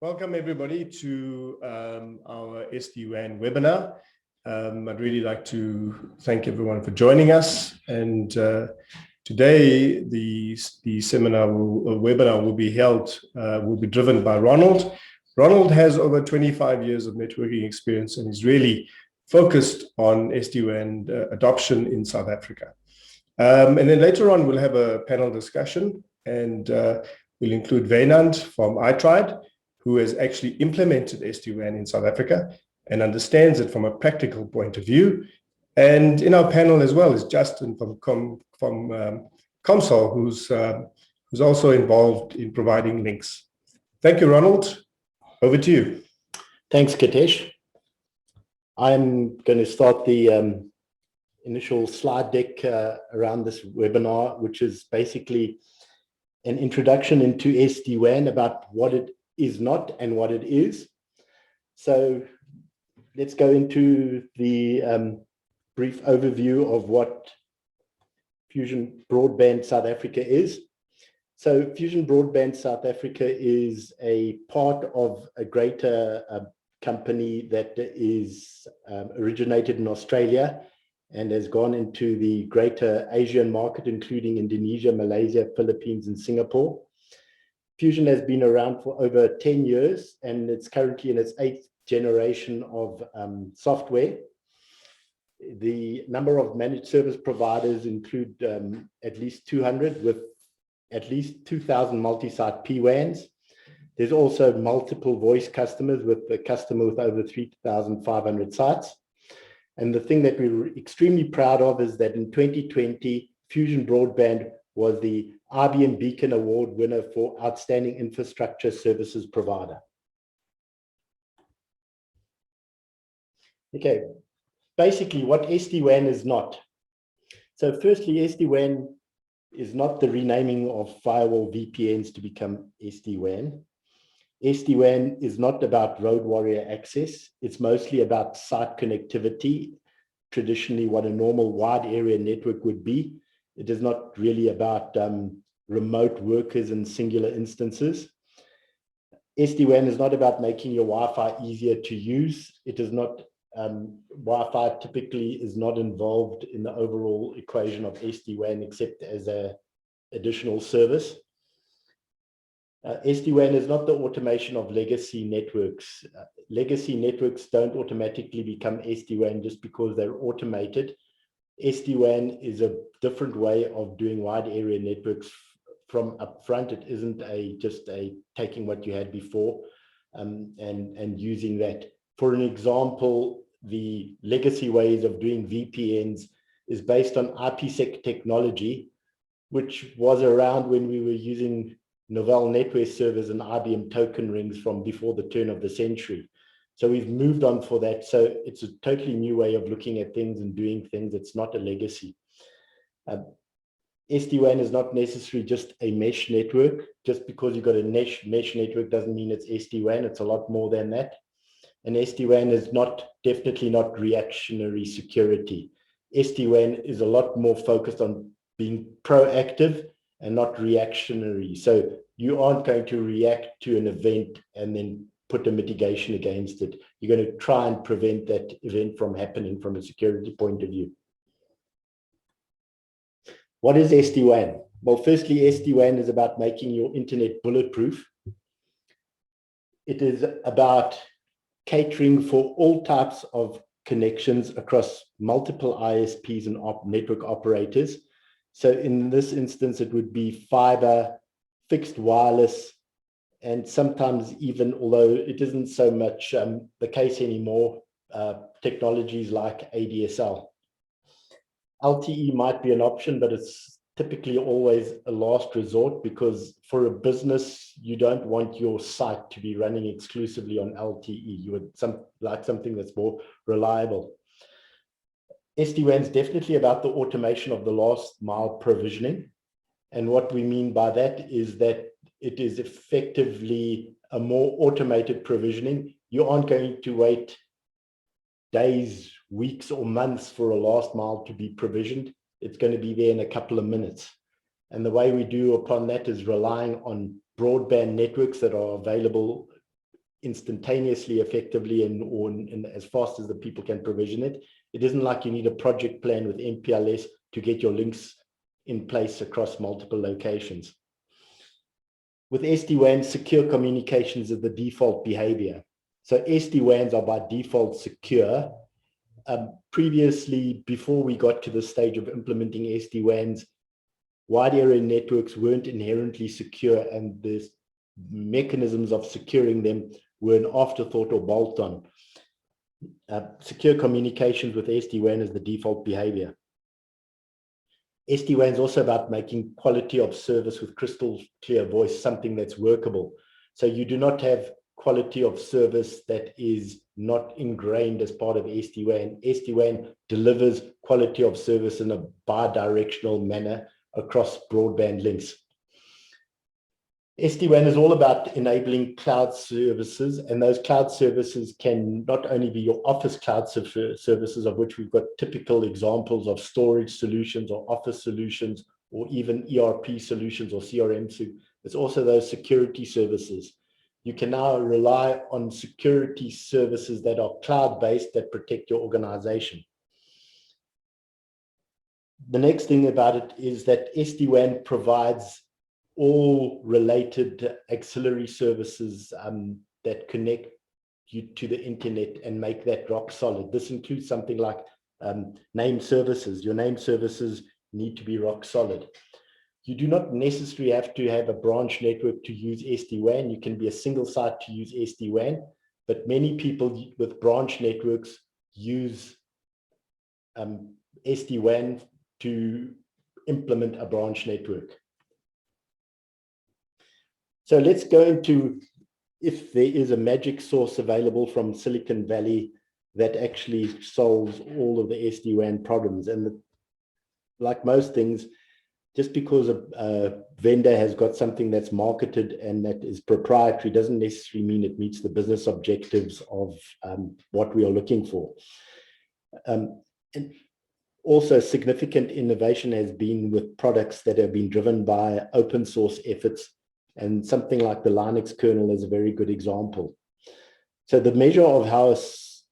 Welcome everybody to our SD-WAN webinar. I'd really like to thank everyone for joining us. And today the webinar will be held, will be driven by Ronald. Ronald has over 25 years of networking experience and is really focused on SD-WAN adoption in South Africa. And then later on, we'll have a panel discussion, and we'll include Ronald from iTried, who has actually implemented SD-WAN in South Africa and understands it from a practical point of view. And in our panel as well is Justin from Comsol, who's also involved in providing links. Thank you, Ronald. Over to you. Thanks, Kitesh. I'm going to start the initial slide deck around this webinar, which is basically an introduction into SD-WAN, about what it is not and what it is. So let's go into the brief overview of what Fusion Broadband South Africa is. So Fusion Broadband South Africa is a part of a greater company that is originated in Australia and has gone into the greater Asian market, including Indonesia, Malaysia, Philippines, and Singapore. Fusion has been around for over 10 years, and it's currently in its 8th generation of software. The number of managed service providers include at least 200, with at least 2,000 multi-site PWANs. There's also multiple voice customers, with a customer with over 3,500 sites. And the thing that we're extremely proud of is that in 2020, Fusion Broadband was the IBM Beacon Award winner for Outstanding Infrastructure Services Provider. Okay, basically what SD-WAN is not. So firstly, SD-WAN is not the renaming of firewall VPNs to become SD-WAN. SD-WAN is not about road warrior access. It's mostly about site connectivity, traditionally what a normal wide area network would be. It is not really about remote workers and singular instances. SD-WAN is not about making your Wi-Fi easier to use. It is not, Wi-Fi typically is not involved in the overall equation of SD-WAN except as an additional service. SD-WAN is not the automation of legacy networks. Legacy networks don't automatically become SD-WAN just because they're automated. SD-WAN is a different way of doing wide area networks from upfront. It isn't just taking what you had before and using that. For an example, the legacy ways of doing VPNs is based on IPsec technology, which was around when we were using Novell network servers and IBM token rings from before the turn of the century. So we've moved on for that. So it's a totally new way of looking at things and doing things. It's not a legacy. SD-WAN is not necessarily just a mesh network. Just because you've got a mesh network doesn't mean it's SD-WAN. It's a lot more than that. And SD-WAN is definitely not reactionary security. SD-WAN is a lot more focused on being proactive and not reactionary. So you aren't going to react to an event and then put a mitigation against it. You're going to try and prevent that event from happening from a security point of view. What is SD-WAN? Well, firstly, SD-WAN is about making your internet bulletproof. It is about catering for all types of connections across multiple ISPs and network operators. So in this instance, it would be fiber, fixed wireless, and sometimes even, although it isn't so much the case anymore, technologies like ADSL. LTE might be an option, but it's typically always a last resort, because for a business, you don't want your site to be running exclusively on LTE. You would like something that's more reliable. SD-WAN is definitely about the automation of the last mile provisioning. And what we mean by that is that it is effectively a more automated provisioning. You aren't going to wait days, weeks, or months for a last mile to be provisioned. It's going to be there in a couple of minutes. And the way we do upon that is relying on broadband networks that are available instantaneously, effectively, and as fast as the people can provision it. It isn't like you need a project plan with MPLS to get your links in place across multiple locations. With SD-WAN, secure communications is the default behavior. So SD-WANs are by default secure. Previously, before we got to the stage of implementing SD-WANs, wide area networks weren't inherently secure, and the mechanisms of securing them were an afterthought or bolt-on. Secure communications with SD-WAN is the default behavior. SD-WAN is also about making quality of service with crystal clear voice something that's workable. So you do not have quality of service that is not ingrained as part of SD-WAN. SD-WAN delivers quality of service in a bi-directional manner across broadband links. SD-WAN is all about enabling cloud services, and those cloud services can not only be your office cloud services, of which we've got typical examples of storage solutions or office solutions, or even ERP solutions or CRM. It's also those security services. You can now rely on security services that are cloud-based that protect your organization. The next thing about it is that SD-WAN provides all related auxiliary services that connect you to the internet and make that rock solid. This includes something like named services. Your named services need to be rock solid. You do not necessarily have to have a branch network to use SD-WAN. You can be a single site to use SD-WAN, but many people with branch networks use SD-WAN to implement a branch network. So let's go into if there is a magic source available from Silicon Valley that actually solves all of the SD-WAN problems. And like most things, just because a vendor has got something that's marketed and that is proprietary doesn't necessarily mean it meets the business objectives of what we are looking for. And also, significant innovation has been with products that have been driven by open source efforts, and something like the Linux kernel is a very good example. So the measure of how a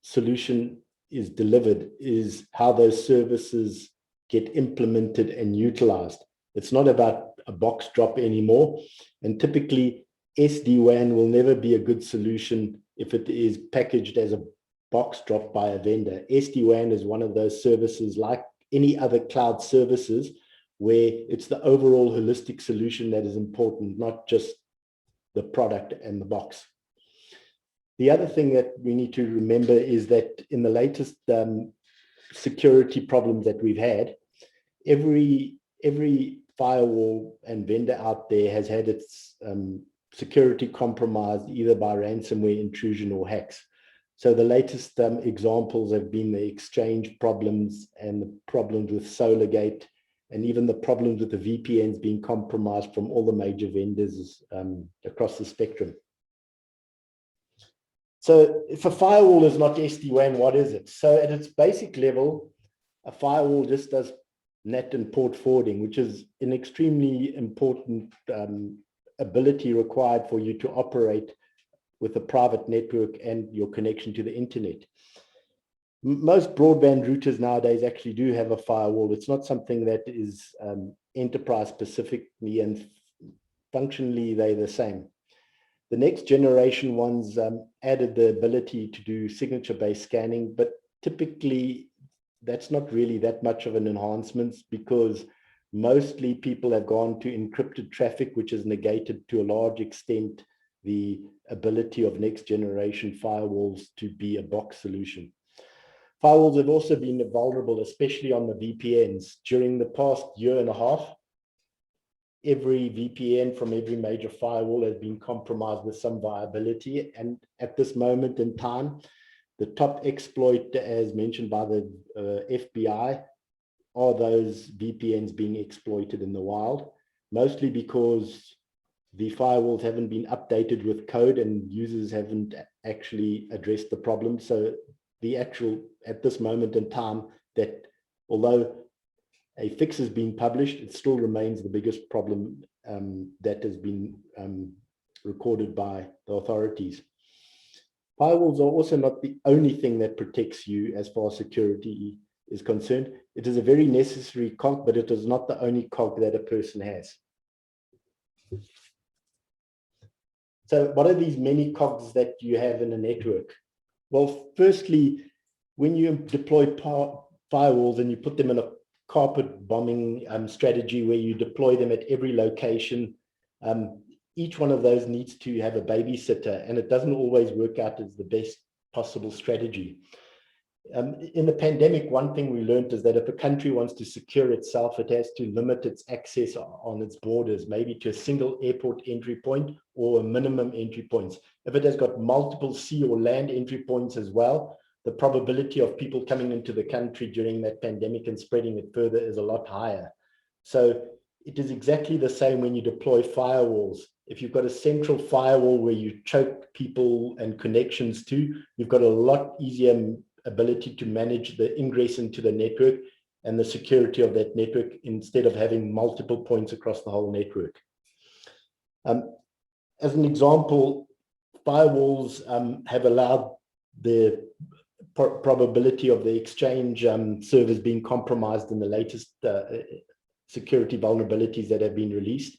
solution is delivered is how those services get implemented and utilized. It's not about a box drop anymore. And typically, SD-WAN will never be a good solution if it is packaged as a box drop by a vendor. SD-WAN is one of those services like any other cloud services where it's the overall holistic solution that is important, not just the product and the box. The other thing that we need to remember is that in the latest security problems that we've had, every firewall and vendor out there has had its security compromised either by ransomware intrusion or hacks. So the latest examples have been the Exchange problems and the problems with SolarGate, and even the problems with the VPNs being compromised from all the major vendors across the spectrum. So if a firewall is not SD-WAN, what is it? So at its basic level, a firewall just does NAT and port forwarding, which is an extremely important ability required for you to operate with a private network and your connection to the internet. Most broadband routers nowadays actually do have a firewall. It's not something that is enterprise specifically, and functionally they're the same. The next generation ones added the ability to do signature-based scanning, but typically that's not really that much of an enhancement because mostly people have gone to encrypted traffic, which has negated to a large extent the ability of next generation firewalls to be a box solution. Firewalls have also been vulnerable, especially on the VPNs. During the past year and a half, every VPN from every major firewall has been compromised with some viability. And at this moment in time, the top exploit, as mentioned by the FBI, are those VPNs being exploited in the wild, mostly because the firewalls haven't been updated with code and users haven't actually addressed the problem. So the actual, at this moment in time, that although a fix has been published, it still remains the biggest problem that has been recorded by the authorities. Firewalls are also not the only thing that protects you as far as security is concerned. It is a very necessary cog, but it is not the only cog that a person has. So what are these many cogs that you have in a network? Well, firstly, when you deploy firewalls and you put them in a carpet bombing strategy where you deploy them at every location, each one of those needs to have a babysitter, and it doesn't always work out as the best possible strategy. In the pandemic, one thing we learned is that if a country wants to secure itself, it has to limit its access on its borders, maybe to a single airport entry point or a minimum entry points. If it has got multiple sea or land entry points as well, the probability of people coming into the country during that pandemic and spreading it further is a lot higher. So it is exactly the same when you deploy firewalls. If you've got a central firewall where you choke people and connections to, you've got a lot easier ability to manage the ingress into the network and the security of that network instead of having multiple points across the whole network. As an example, firewalls have allowed the probability of the exchange servers being compromised in the latest security vulnerabilities that have been released.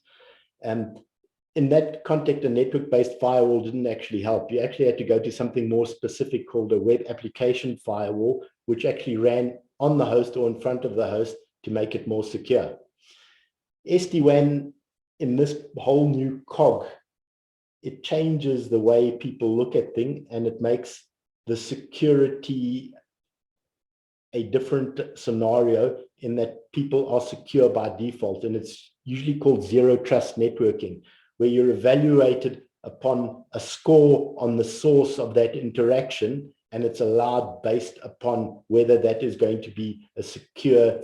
In that context, a network-based firewall didn't actually help. You actually had to go to something more specific called a web application firewall, which actually ran on the host or in front of the host to make it more secure. SD-WAN, in this whole new cog, it changes the way people look at things, and it makes the security a different scenario in that people are secure by default, and it's usually called zero trust networking, where you're evaluated upon a score on the source of that interaction, and it's allowed based upon whether that is going to be a secure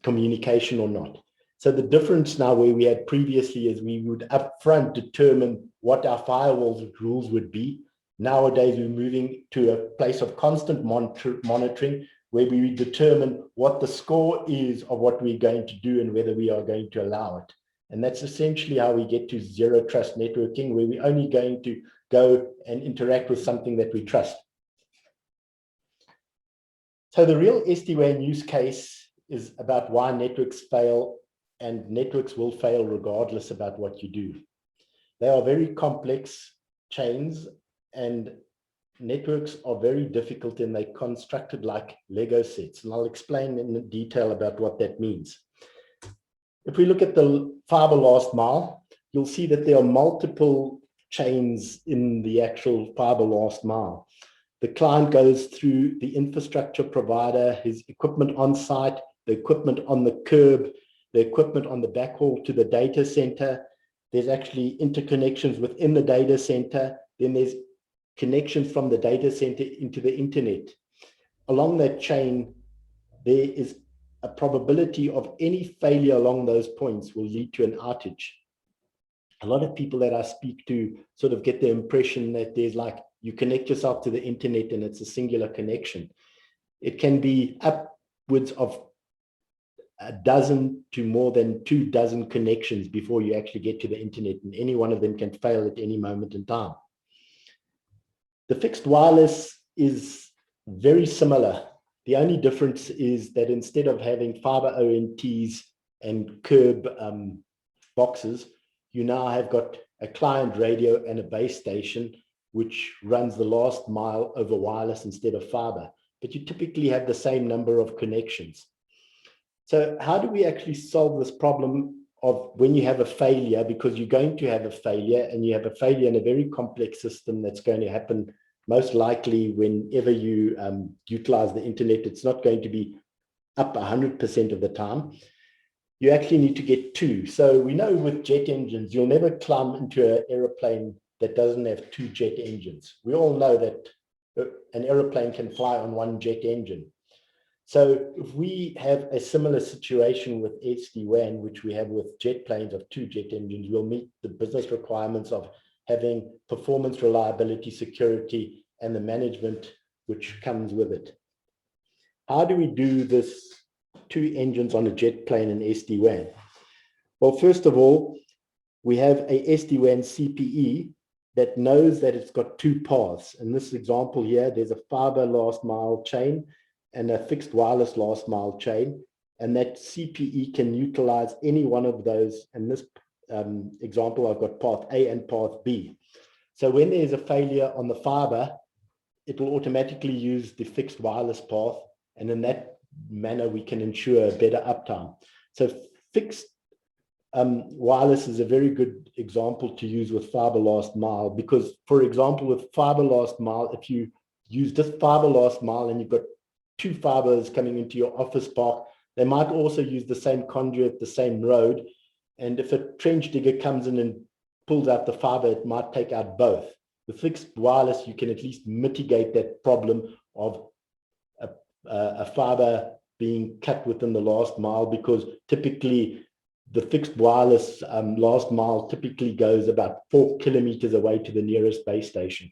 communication or not. So the difference now where we had previously is we would upfront determine what our firewalls rules would be. Nowadays, we're moving to a place of constant monitoring where we determine what the score is of what we're going to do and whether we are going to allow it. And that's essentially how we get to zero trust networking, where we're only going to go and interact with something that we trust. So the real SD-WAN use case is about why networks fail, and networks will fail regardless about what you do. They are very complex chains, and networks are very difficult, and they're constructed like Lego sets. And I'll explain in detail about what that means. If we look at the fiber last mile, you'll see that there are multiple chains in the actual fiber last mile. The client goes through the infrastructure provider, his equipment on site, the equipment on the curb, the equipment on the backhaul to the data center. There's actually interconnections within the data center. Then there's connections from the data center into the internet. Along that chain, there is a probability of any failure along those points will lead to an outage. A lot of people that I speak to sort of get the impression that there's like, you connect yourself to the internet and it's a singular connection. It can be upwards of a dozen to more than 24 connections before you actually get to the internet, and any one of them can fail at any moment in time. The fixed wireless is very similar. The only difference is that instead of having fiber ONTs and curb boxes, you now have got a client radio and a base station, which runs the last mile over wireless instead of fiber. But you typically have the same number of connections. So how do we actually solve this problem of when you have a failure? Because you're going to have a failure, and you have a failure in a very complex system that's going to happen most likely whenever you utilize the internet. It's not going to be up 100% of the time. You actually need to get two. So we know with jet engines, you'll never climb into an aeroplane that doesn't have two jet engines. We all know that an aeroplane can fly on one jet engine. So if we have a similar situation with SD-WAN, which we have with jet planes of two jet engines, we'll meet the business requirements of having performance, reliability, security, and the management which comes with it. How do we do this two engines on a jet plane in SD-WAN? Well, first of all, we have a SD-WAN CPE, that knows that it's got two paths. In this example here, there's a fiber last mile chain and a fixed wireless last mile chain, and that CPE can utilize any one of those. In this example, I've got path A and path B. So when there's a failure on the fiber, it will automatically use the fixed wireless path, and in that manner, we can ensure better uptime. So fixed wireless is a very good example to use with fiber last mile, because, for example, with fiber last mile, if you use just fiber last mile and you've got two fibers coming into your office park, they might also use the same conduit, the same road. And if a trench digger comes in and pulls out the fiber, it might take out both. With fixed wireless, you can at least mitigate that problem of a fiber being cut within the last mile, because typically the fixed wireless last mile typically goes about 4 kilometers away to the nearest base station.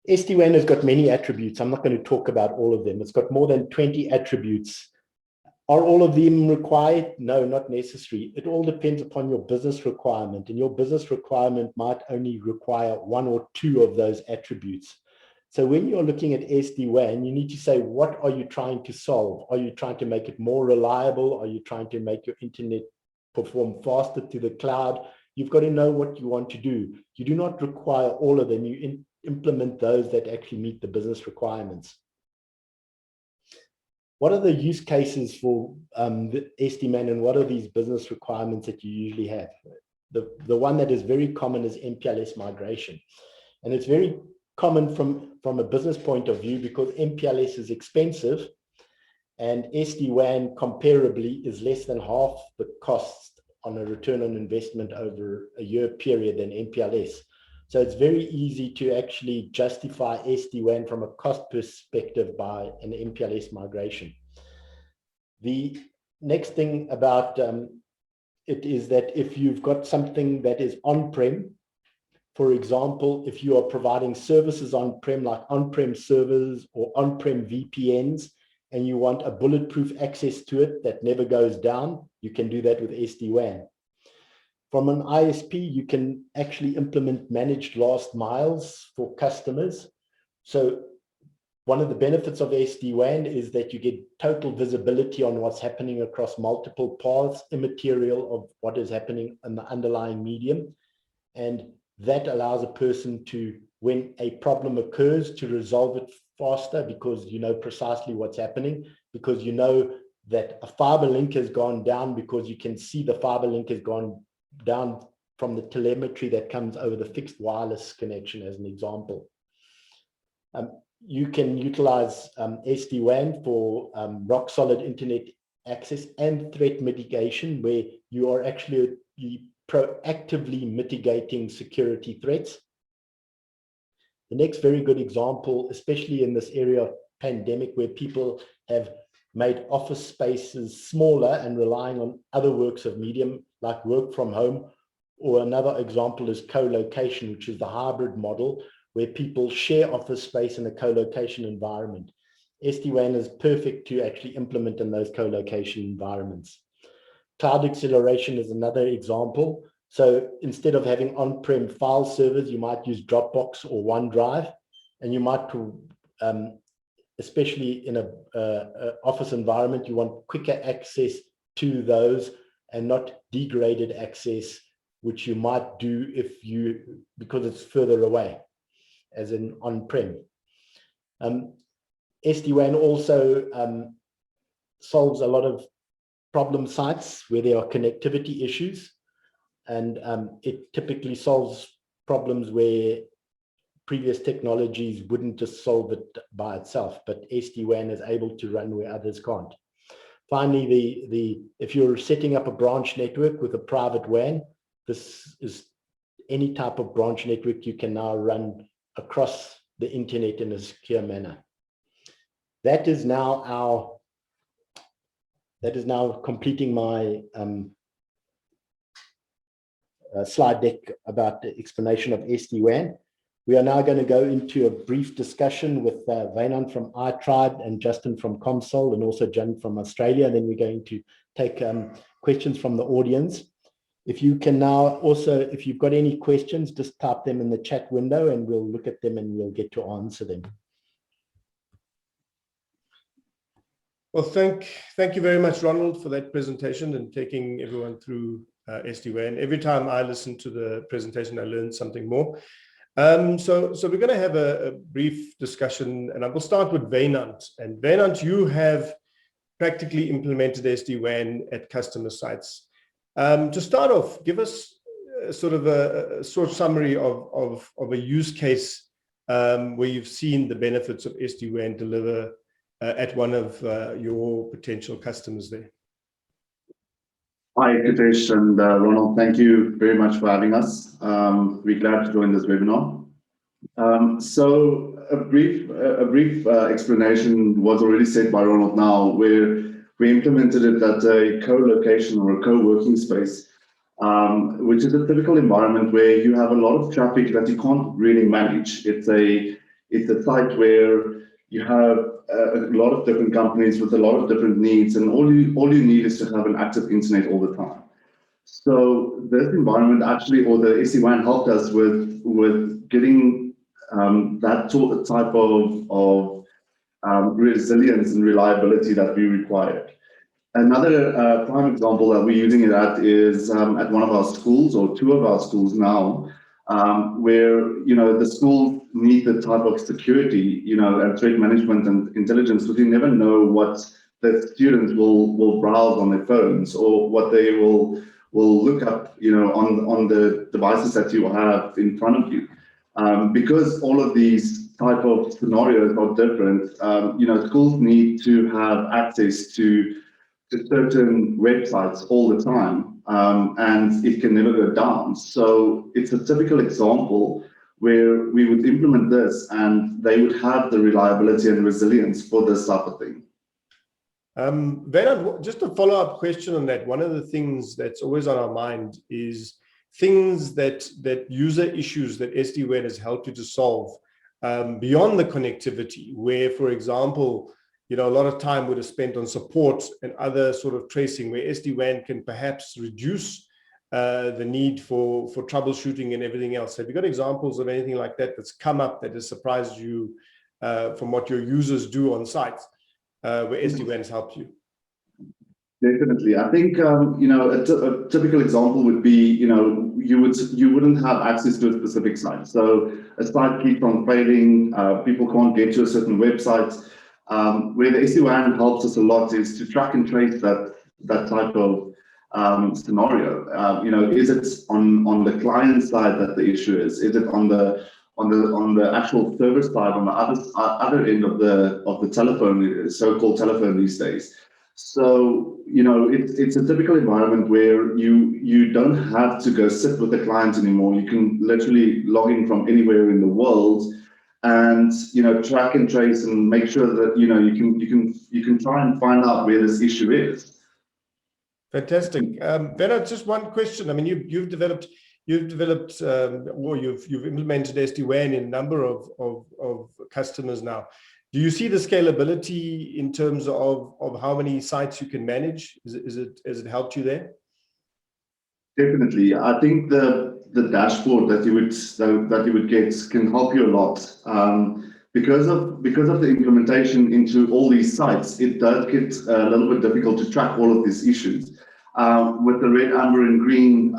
SD-WAN has got many attributes. I'm not going to talk about all of them. It's got more than 20 attributes. Are all of them required? No, not necessary. It all depends upon your business requirement, and your business requirement might only require one or two of those attributes. So when you're looking at SD-WAN, you need to say, what are you trying to solve? Are you trying to make it more reliable? Are you trying to make your internet perform faster to the cloud? You've got to know what you want to do. You do not require all of them. You implement those that actually meet the business requirements. What are the use cases for the SD-WAN, and what are these business requirements that you usually have? The one that is very common is MPLS migration. And it's very common from a business point of view, because MPLS is expensive and SD-WAN comparably is less than half the cost on a return on investment over a year period than MPLS. So it's very easy to actually justify SD-WAN from a cost perspective by an MPLS migration. The next thing about it is that if you've got something that is on-prem, for example, if you are providing services on-prem, like on-prem servers or on-prem VPNs, and you want a bulletproof access to it that never goes down, you can do that with SD-WAN. From an ISP, you can actually implement managed last miles for customers. So one of the benefits of SD-WAN is that you get total visibility on what's happening across multiple paths, immaterial of what is happening in the underlying medium. And that allows a person to, when a problem occurs, to resolve it faster, because you know precisely what's happening, because you know that a fiber link has gone down, because you can see the fiber link has gone down from the telemetry that comes over the fixed wireless connection, as an example. You can utilize SD-WAN for rock solid internet access and threat mitigation, where you are actually proactively mitigating security threats. The next very good example, especially in this area of pandemic, where people have made office spaces smaller and relying on other works of medium like work from home, or another example is co-location, which is the hybrid model where people share office space in a co-location environment. SD-WAN is perfect to actually implement in those co-location environments. Cloud acceleration is another example. So instead of having on-prem file servers, you might use Dropbox or OneDrive, and you might, especially in a office environment, you want quicker access to those and not degraded access, which you might do because it's further away, as in on-prem. SD-WAN also solves a lot of problem sites where there are connectivity issues, and it typically solves problems where previous technologies wouldn't just solve it by itself, but SD-WAN is able to run where others can't. Finally, if you're setting up a branch network with a private WAN, this is any type of branch network you can now run across the internet in a secure manner. That is now completing my slide deck about the explanation of SD-WAN. We are now going to go into a brief discussion with Ronald from iTribe and Justin from Comsol, and also Jen from Australia. Then we're going to take questions from the audience. If you can now also, if you've got any questions, just type them in the chat window and we'll look at them and we'll get to answer them. Well, thank you very much, Ronald, for that presentation and taking everyone through SD-WAN. Every time I listen to the presentation, I learn something more. So we're going to have a brief discussion, and I will start with Ronald. And Ronald, you have practically implemented SD-WAN at customer sites. To start off, give us sort of a short summary of a use case where you've seen the benefits of SD-WAN deliver at one of your potential customers there. Hi, Kitesh and Ronald. Thank you very much for having us. We're glad to join this webinar. So a brief explanation was already said by Ronald now, where we implemented it at a co-location or a co-working space, which is a typical environment where you have a lot of traffic that you can't really manage. It's a site where you have a lot of different companies with a lot of different needs, and all you need is to have an active internet all the time. So this environment actually, or the SD-WAN helped us with getting that type of resilience and reliability that we required. Another prime example that we're using it at is at one of our schools, or two of our schools now, where the school need the type of security, and threat management and intelligence, because you never know what the students will browse on their phones or what they will look up, on the devices that you have in front of you. Because all of these type of scenarios are different, schools need to have access to certain websites all the time, and it can never go down. So it's a typical example where we would implement this and they would have the reliability and resilience for this type of thing. Ronald, just a follow-up question on that. One of the things that's always on our mind is things that user issues that SD-WAN has helped you to solve beyond the connectivity, where, for example, a lot of time would have spent on support and other sort of tracing, where SD-WAN can perhaps reduce the need for troubleshooting and everything else. Have you got examples of anything like that that's come up that has surprised you from what your users do on sites where SD-WAN has helped you? Definitely. I think, a typical example would be, you wouldn't have access to a specific site. So a site keeps on failing, people can't get to a certain website. Where the SD-WAN helps us a lot is to track and trace that type of scenario. Is it on the client side that the issue is? Is it on the actual server side, on the other end of the telephone, so-called telephone these days? So it's a typical environment where you don't have to go sit with the client anymore. You can literally log in from anywhere in the world, and track and trace and make sure that you can try and find out where this issue is. Fantastic. Bernard, just one question. I mean, you've developed or you've implemented SD-WAN in a number of customers now. Do you see the scalability in terms of how many sites you can manage? Has it helped you there? Definitely. I think the dashboard that you would get can help you a lot. Because of the implementation into all these sites, it does get a little bit difficult to track all of these issues. With the red, amber, and green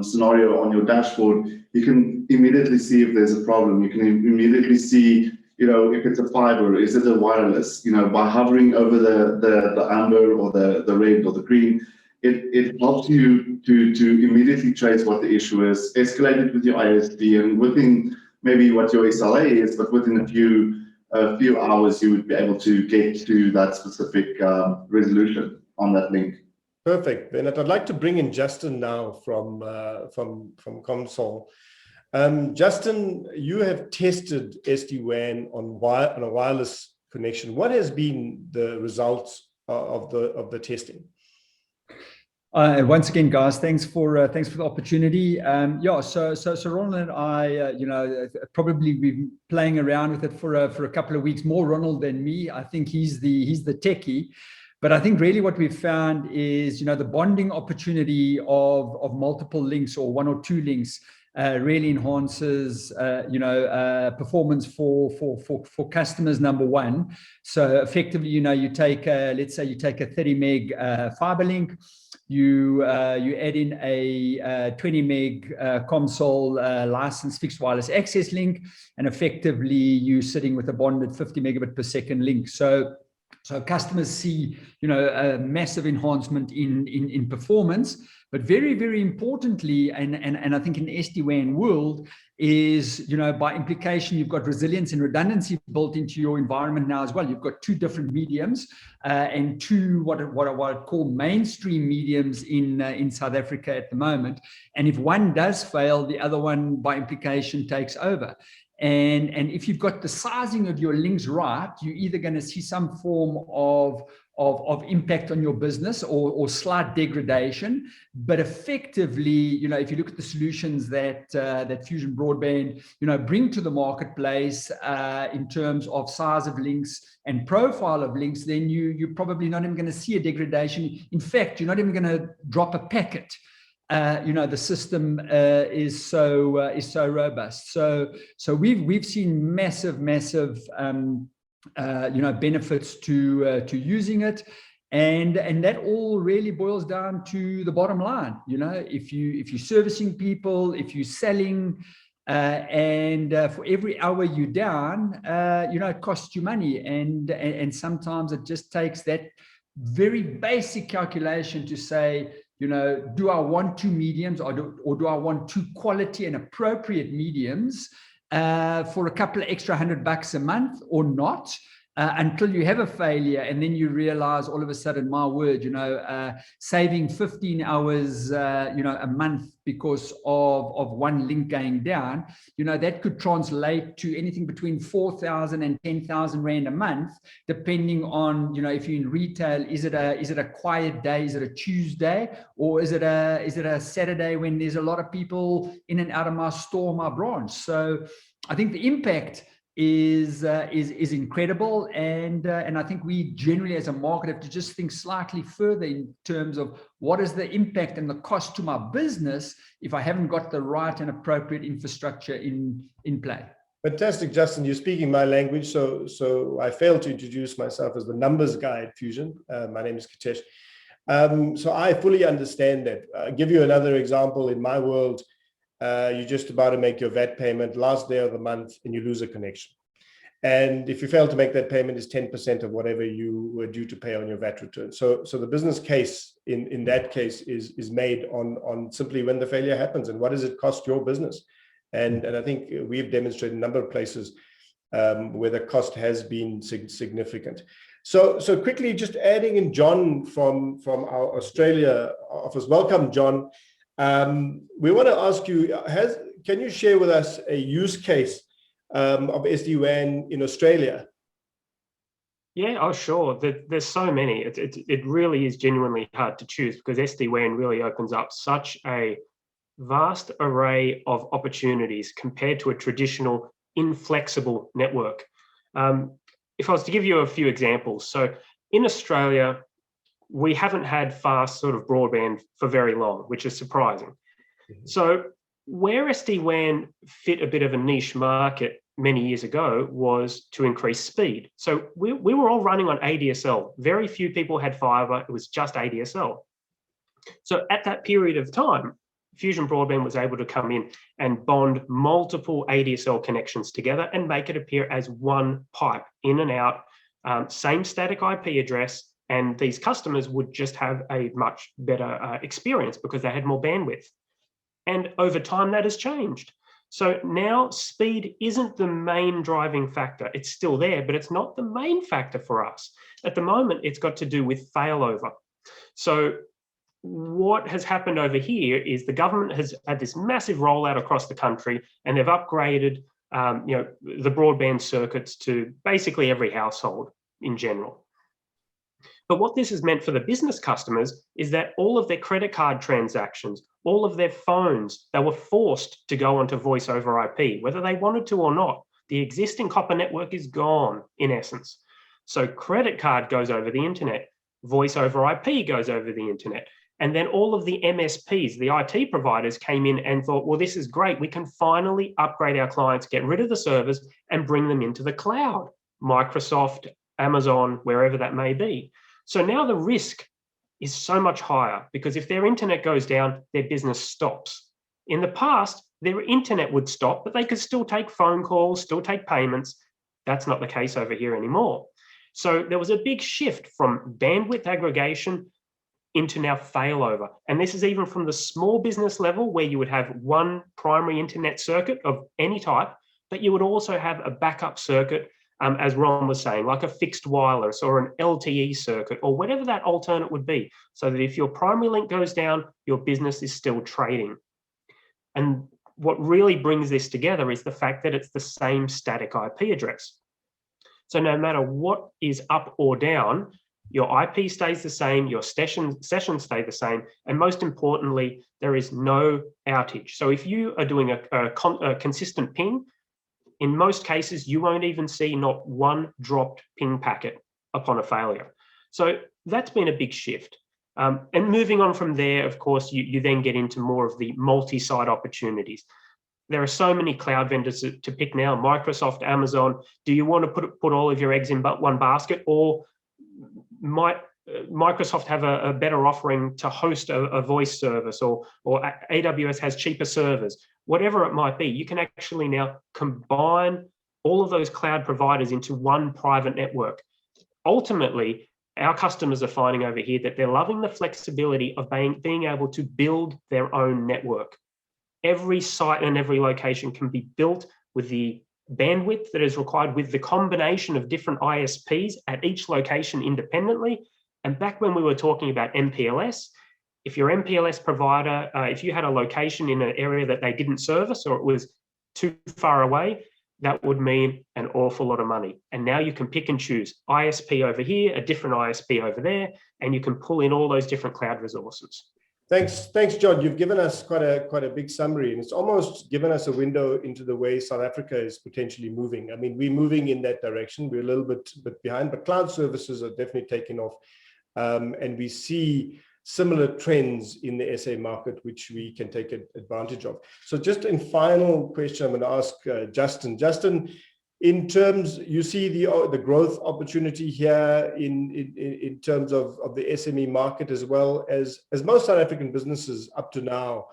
scenario on your dashboard, you can immediately see if there's a problem. You can immediately see, if it's a fiber, is it a wireless? By hovering over the amber or the red or the green, it helps you to immediately trace what the issue is, escalate it with your ISP, and within maybe what your SLA is, but within a few hours, you would be able to get to that specific resolution on that link. Perfect. Then I'd like to bring in Justin now from Console. Justin, you have tested SD-WAN on a wireless connection. What has been the results of the testing? Once again, guys, thanks for the opportunity. So Ronald and I, probably been playing around with it for a couple of weeks. More Ronald than me. I think he's the techie. But I think really what we've found is, the bonding opportunity of multiple links or one or two links really enhances, performance for customers, number one. So effectively, you take, let's say you take a 30 meg fiber link, you add in a 20 meg console licensed fixed wireless access link, and effectively you're sitting with a bonded 50 megabit per second link. So customers see, a massive enhancement in performance, but very, very importantly, and I think in the SD-WAN world is, by implication, you've got resilience and redundancy built into your environment now as well. You've got two different mediums and two what I call mainstream mediums in South Africa at the moment. And if one does fail, the other one by implication takes over. And if you've got the sizing of your links right, you're either going to see some form of impact on your business or slight degradation. But effectively, if you look at the solutions that Fusion Broadband, bring to the marketplace in terms of size of links and profile of links, then you're probably not even going to see a degradation. In fact, you're not even going to drop a packet. The system is so robust. So we've seen massive benefits to using it, and that all really boils down to the bottom line. If you're servicing people, if you're selling, and for every hour you're down, it costs you money, and sometimes it just takes that very basic calculation to say, do I want two mediums or do I want two quality and appropriate mediums for a couple of extra $100 a month or not? Until you have a failure, and then you realize all of a sudden, my word, saving 15 hours, a month because of one link going down, that could translate to anything between 4,000 and 10,000 Rand a month, depending on, if you're in retail, is it a quiet day? Is it a Tuesday? Or is it a Saturday when there's a lot of people in and out of my store, my branch? So I think the impact is incredible, and I think we generally as a market have to just think slightly further in terms of what is the impact and the cost to my business if I haven't got the right and appropriate infrastructure in play. Fantastic, Justin. You're speaking my language, so I failed to introduce myself as the numbers guy at Fusion. My name is Kitesh. So I fully understand that. I'll give you another example. In my world, you're just about to make your VAT payment last day of the month and you lose a connection. And if you fail to make that payment, is 10% of whatever you were due to pay on your VAT return. So the business case in that case is made on simply when the failure happens and what does it cost your business. And I think we've demonstrated a number of places where the cost has been significant. So quickly, just adding in John from our Australia office. Welcome, John. We want to ask you, can you share with us a use case of SD-WAN in Australia? Yeah, oh sure. There's so many. It really is genuinely hard to choose because SD-WAN really opens up such a vast array of opportunities compared to a traditional inflexible network. If I was to give you a few examples, so in Australia, we haven't had fast sort of broadband for very long, which is surprising. Mm-hmm. So where SD-WAN fit a bit of a niche market many years ago was to increase speed. So we were all running on ADSL. Very few people had fiber. It was just ADSL. So at that period of time, Fusion Broadband was able to come in and bond multiple ADSL connections together and make it appear as one pipe in and out, same static IP address, and these customers would just have a much better experience because they had more bandwidth. And over time, that has changed. So now speed isn't the main driving factor. It's still there, but it's not the main factor for us. At the moment, it's got to do with failover. So what has happened over here is the government has had this massive rollout across the country, and they've upgraded the broadband circuits to basically every household in general. But what this has meant for the business customers is that all of their credit card transactions, all of their phones, they were forced to go onto voice over IP, whether they wanted to or not. The existing copper network is gone, in essence. So credit card goes over the internet. voice over IP goes over the internet. And then all of the MSPs, the IT providers, came in and thought, well, this is great. We can finally upgrade our clients, get rid of the servers and bring them into the cloud, Microsoft, Amazon, wherever that may be. So now the risk is so much higher because if their internet goes down, their business stops. In the past, their internet would stop, but they could still take phone calls, still take payments. That's not the case over here anymore. So there was a big shift from bandwidth aggregation into now failover. And this is even from the small business level where you would have one primary internet circuit of any type, but you would also have a backup circuit, as Ron was saying, like a fixed wireless or an LTE circuit or whatever that alternate would be, so that if your primary link goes down, your business is still trading. And what really brings this together is the fact that it's the same static IP address. So no matter what is up or down, your IP stays the same, your sessions stay the same, and most importantly, there is no outage. So if you are doing a consistent ping, in most cases, you won't even see not one dropped ping packet upon a failure. So that's been a big shift. And moving on from there, of course, you then get into more of the multi-site opportunities. There are so many cloud vendors to pick now, Microsoft, Amazon. Do you want to put all of your eggs in but one basket, or might Microsoft have a better offering to host a voice service, or AWS has cheaper servers? Whatever it might be, you can actually now combine all of those cloud providers into one private network. Ultimately, our customers are finding over here that they're loving the flexibility of being able to build their own network. Every site and every location can be built with the bandwidth that is required, with the combination of different ISPs at each location independently. And back when we were talking about MPLS, if your MPLS provider, if you had a location in an area that they didn't service or it was too far away, that would mean an awful lot of money. And now you can pick and choose ISP over here, a different ISP over there, and you can pull in all those different cloud resources. Thanks, John. You've given us quite a big summary, and it's almost given us a window into the way South Africa is potentially moving. I mean, we're moving in that direction. We're a little bit behind, but cloud services are definitely taking off, and we see similar trends in the SA market, which we can take advantage of. So just in final question, I'm going to ask Justin. Justin, in terms, you see the growth opportunity here in terms of the SME market, as well as most South African businesses up to now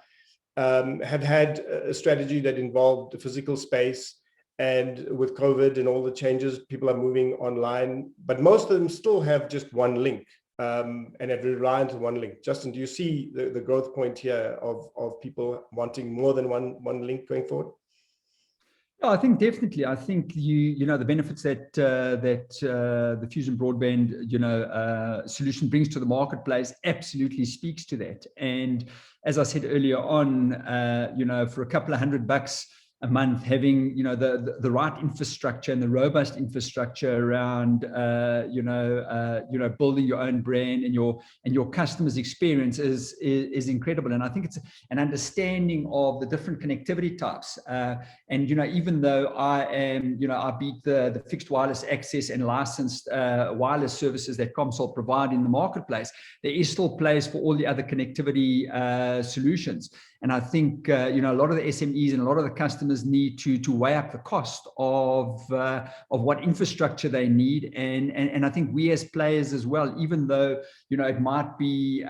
have had a strategy that involved the physical space, and with COVID and all the changes, people are moving online, but most of them still have just one link. And have reliant on one link. Justin, do you see the growth point here of people wanting more than one link going forward? Yeah, I think definitely. I think you know the benefits that the Fusion Broadband solution brings to the marketplace absolutely speaks to that. And as I said earlier on, for a couple of $100 a month, having the right infrastructure and the robust infrastructure around building your own brand and your customers' experience is incredible. And I think it's an understanding of the different connectivity types. And even though I beat the fixed wireless access and licensed wireless services that Comsol provide in the marketplace, there is still place for all the other connectivity solutions. And I think a lot of the SMEs and a lot of the customers need to weigh up the cost of what infrastructure they need, and I think we as players as well, even though it might be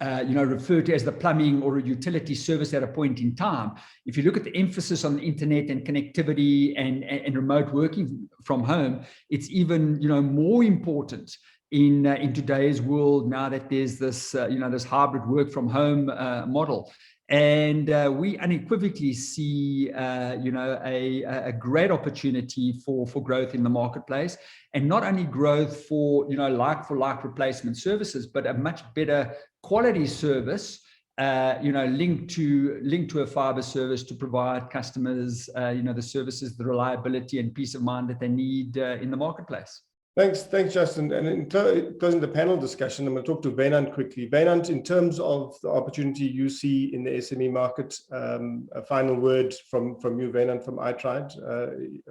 referred to as the plumbing or a utility service at a point in time. If you look at the emphasis on the internet and connectivity and remote working from home, it's even more important in today's world, now that there's this this hybrid work from home model. And we unequivocally see a great opportunity for growth in the marketplace, and not only growth for like replacement services, but a much better quality service linked to a fiber service to provide customers the services, the reliability and peace of mind that they need in the marketplace. Thanks, Justin. And in closing the panel discussion, I'm going to talk to Wynand quickly. Wynand, in terms of the opportunity you see in the SME market, a final word from you, Wynand, from iTried.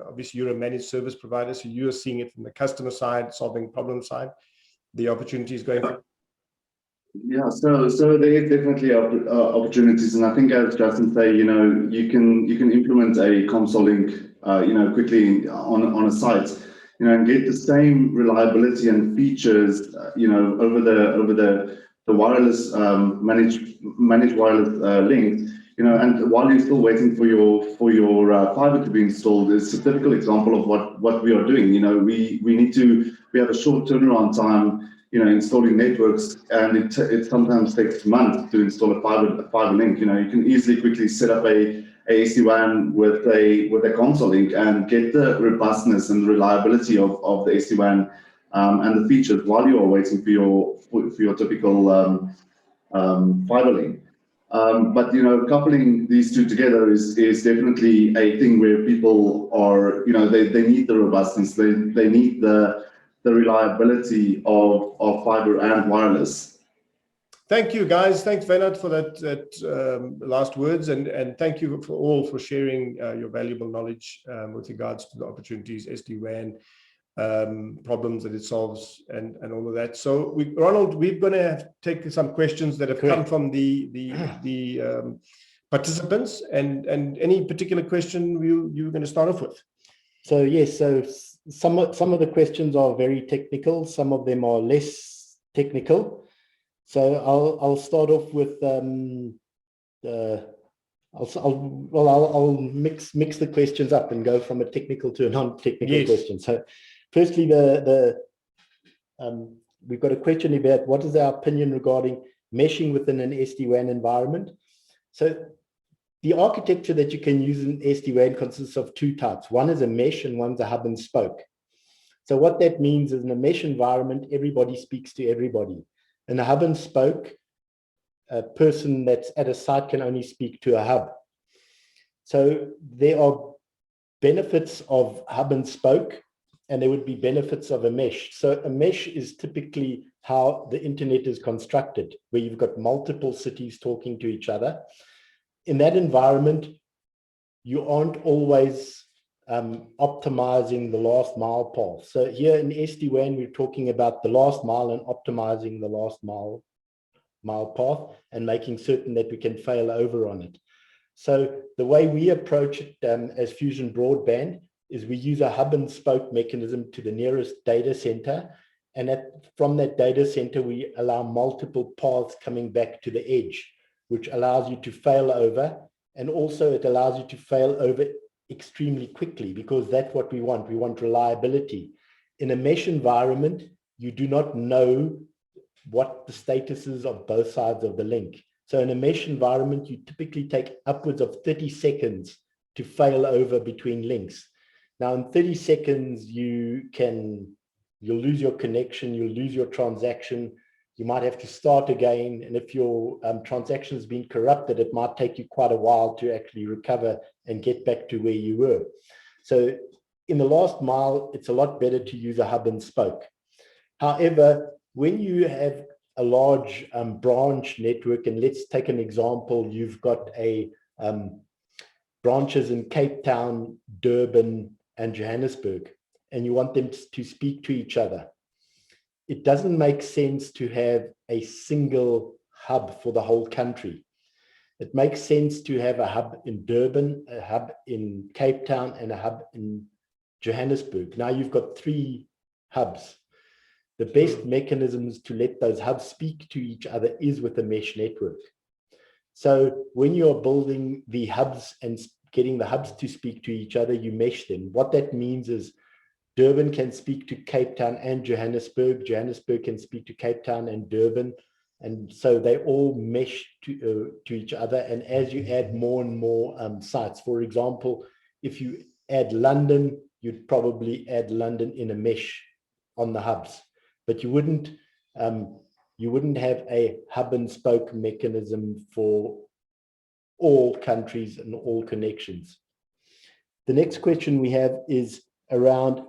Obviously, you're a managed service provider, so you're seeing it from the customer side, solving problem side. the opportunities going forward? Yeah, so there is definitely opportunities, and I think, as Justin say, you know, you can implement a console link, you know, quickly on a site, you know, and get the same reliability and features, you know, over the wireless managed wireless link, you know, and while you're still waiting for your fiber to be installed. Is a typical example of what we are doing. You know, we have a short turnaround time, you know, installing networks, and it sometimes takes months to install a fiber link. You know, you can easily quickly set up a SD-WAN with a console link and get the robustness and reliability of the SD-WAN and the features while you are waiting for your typical fiber link. But you know, coupling these two together is definitely a thing where people are, you know, they need the robustness, they need the reliability of fiber and wireless. Thank you, guys. Thanks, Ronald, for that last words, and thank you for sharing your valuable knowledge with regards to the opportunities, SD-WAN, problems that it solves, and all of that. So, Ronald, we're going to take some questions that have come from the participants, and any particular question you're going to start off with. So yes, so some of the questions are very technical, some of them are less technical. So I'll start off with I'll mix the questions up and go from a technical to a non-technical question. So firstly, we've got a question about what is our opinion regarding meshing within an SD-WAN environment. So the architecture that you can use in SD-WAN consists of two types. One is a mesh and one's a hub and spoke. So what that means is in a mesh environment, everybody speaks to everybody. In a hub and spoke, a person that's at a site can only speak to a hub. So there are benefits of hub and spoke, and there would be benefits of a mesh. So a mesh is typically how the internet is constructed, where you've got multiple cities talking to each other. In that environment, you aren't always optimizing the last mile path. So here in SD-WAN, we're talking about the last mile and optimizing the last mile path and making certain that we can fail over on it. So the way we approach it as Fusion Broadband is we use a hub and spoke mechanism to the nearest data center. And from that data center, we allow multiple paths coming back to the edge, which allows you to fail over. And also it allows you to fail over extremely quickly, because that's what we want. We want reliability. In a mesh environment, you do not know what the status is of both sides of the link. So in a mesh environment, you typically take upwards of 30 seconds to fail over between links. Now in 30 seconds, you'll lose your connection, you'll lose your transaction, you might have to start again. And if your transaction has been corrupted, it might take you quite a while to actually recover and get back to where you were. So in the last mile, it's a lot better to use a hub and spoke. However, when you have a large branch network, and let's take an example, you've got branches in Cape Town, Durban, and Johannesburg, and you want them to speak to each other. It doesn't make sense to have a single hub for the whole country. It makes sense to have a hub in Durban, a hub in Cape Town, and a hub in Johannesburg. Now you've got 3 hubs. The best mechanisms to let those hubs speak to each other is with a mesh network. So when you're building the hubs and getting the hubs to speak to each other, you mesh them. What that means is Durban can speak to Cape Town and Johannesburg. Johannesburg can speak to Cape Town and Durban. And so they all mesh to each other. And as you add more and more sites, for example, if you add London, you'd probably add London in a mesh on the hubs. But you wouldn't have a hub and spoke mechanism for all countries and all connections. The next question we have is around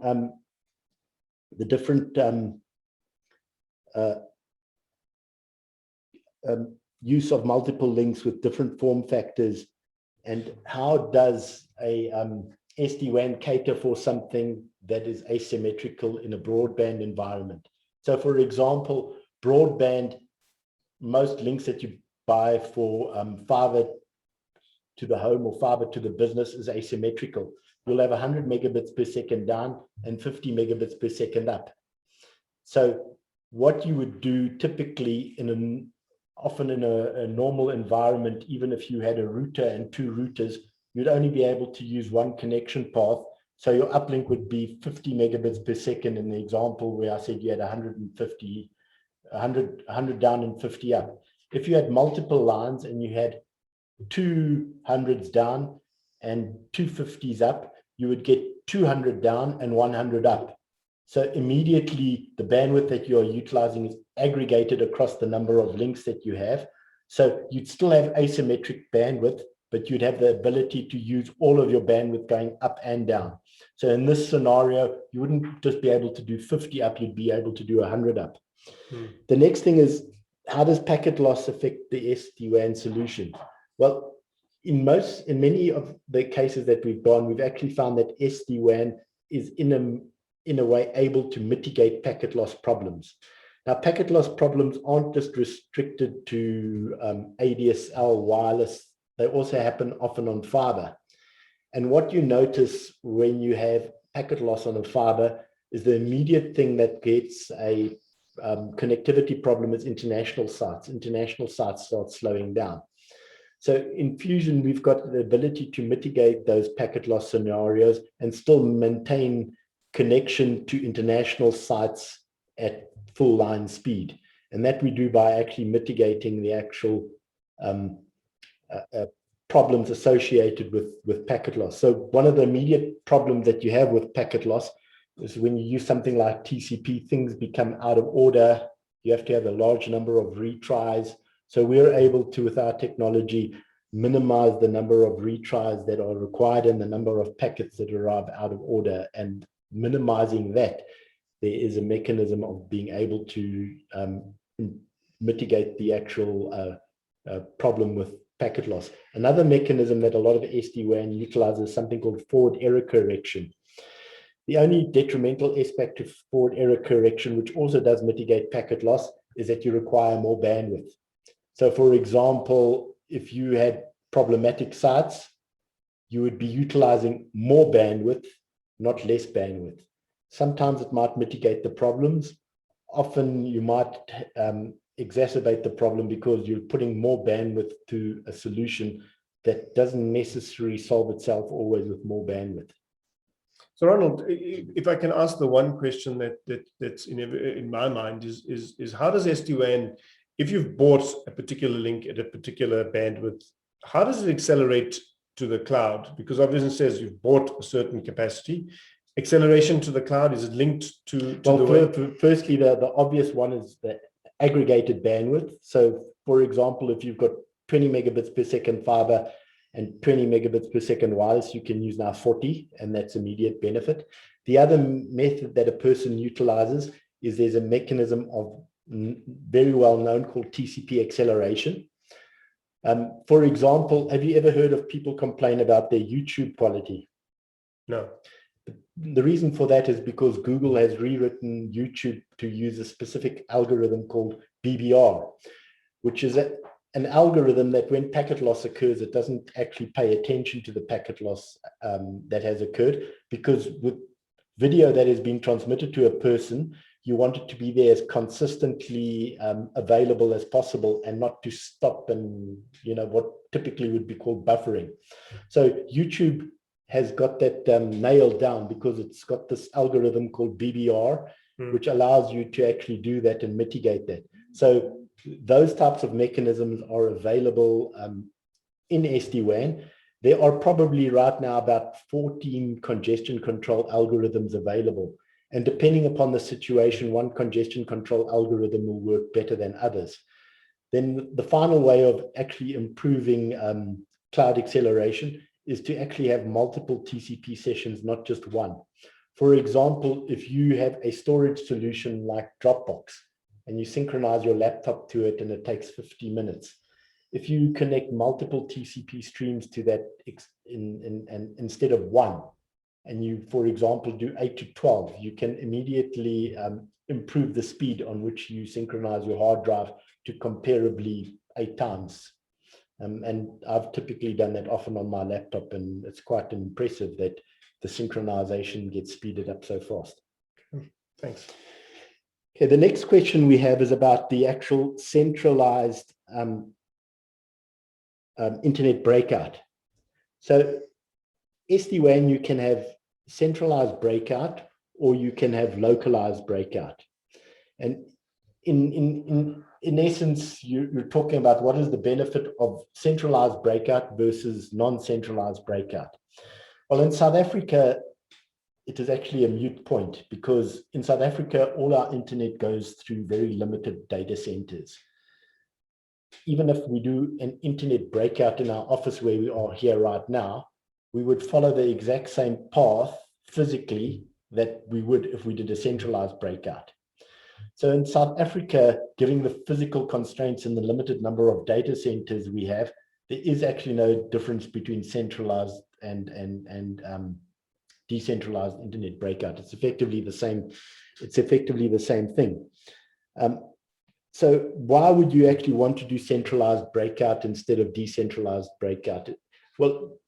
the different use of multiple links with different form factors, and how does a SD-WAN cater for something that is asymmetrical in a broadband environment. So for example, broadband, most links that you buy for fiber to the home or fiber to the business is asymmetrical. You'll have 100 megabits per second down and 50 megabits per second up. So what you would do typically often in a normal environment, even if you had a router and two routers, you'd only be able to use one connection path. So your uplink would be 50 megabits per second in the example where I said you had 100 down and 50 up. If you had multiple lines and you had 200s down and 250s up, you would get 200 down and 100 up. So immediately the bandwidth that you are utilizing is aggregated across the number of links that you have. So you'd still have asymmetric bandwidth, but you'd have the ability to use all of your bandwidth going up and down. So in this scenario, you wouldn't just be able to do 50 up, you'd be able to do 100 up. The next thing is, how does packet loss affect the SD-WAN solution? Well, in many of the cases that we've gone, we've actually found that SD-WAN is in a way able to mitigate packet loss problems. Now, packet loss problems aren't just restricted to ADSL wireless. They also happen often on fiber. And what you notice when you have packet loss on a fiber is the immediate thing that gets a connectivity problem is international sites. International sites start slowing down. So in Fusion, we've got the ability to mitigate those packet loss scenarios and still maintain connection to international sites at full line speed. And that we do by actually mitigating the actual problems associated with packet loss. So one of the immediate problems that you have with packet loss is when you use something like TCP, things become out of order. You have to have a large number of retries. So we're able to, with our technology, minimize the number of retries that are required and the number of packets that arrive out of order. And minimizing that, there is a mechanism of being able to mitigate the actual problem with packet loss. Another mechanism that a lot of SD-WAN utilizes is something called forward error correction. The only detrimental aspect of forward error correction, which also does mitigate packet loss, is that you require more bandwidth. So for example, if you had problematic sites, you would be utilizing more bandwidth, not less bandwidth. Sometimes it might mitigate the problems. Often you might exacerbate the problem because you're putting more bandwidth to a solution that doesn't necessarily solve itself always with more bandwidth. So Ronald, if I can ask the one question that's in my mind is how does SD-WAN, if you've bought a particular link at a particular bandwidth, how does it accelerate to the cloud? Because obviously it says you've bought a certain capacity. Acceleration to the cloud, is it linked to firstly, the obvious one is the aggregated bandwidth. So for example, if you've got 20 megabits per second fiber and 20 megabits per second wireless, you can use now 40, and that's immediate benefit. The other method that a person utilizes is there's a mechanism of very well known called TCP acceleration. For example, have you ever heard of people complain about their YouTube quality? No. The reason for that is because Google has rewritten YouTube to use a specific algorithm called BBR, which is an algorithm that when packet loss occurs, it doesn't actually pay attention to the packet loss that has occurred, because with video that is being transmitted to a person, you want it to be there as consistently available as possible and not to stop and, what typically would be called buffering. So YouTube has got that nailed down because it's got this algorithm called BBR, which allows you to actually do that and mitigate that. So those types of mechanisms are available in SD-WAN. There are probably right now about 14 congestion control algorithms available. And depending upon the situation, one congestion control algorithm will work better than others. Then the final way of actually improving cloud acceleration is to actually have multiple TCP sessions, not just one. For example, if you have a storage solution like Dropbox and you synchronize your laptop to it and it takes 50 minutes, if you connect multiple TCP streams to that instead of one, and you, for example, do 8 to 12, you can immediately improve the speed on which you synchronize your hard drive to comparably 8 times. And I've typically done that often on my laptop, and it's quite impressive that the synchronization gets speeded up so fast. Thanks. Okay, the next question we have is about the actual centralized internet breakout. So SD-WAN, you can have centralized breakout or you can have localized breakout. And in essence, you're talking about what is the benefit of centralized breakout versus non-centralized breakout. Well, in South Africa, it is actually a moot point, because in South Africa, all our internet goes through very limited data centers. Even if we do an internet breakout in our office where we are here right now, we would follow the exact same path physically that we would if we did a centralized breakout. So in South Africa, given the physical constraints and the limited number of data centers we have, there is actually no difference between centralized and decentralized internet breakout. It's effectively the same. It's effectively the same thing. So why would you actually want to do centralized breakout instead of decentralized breakout? Well,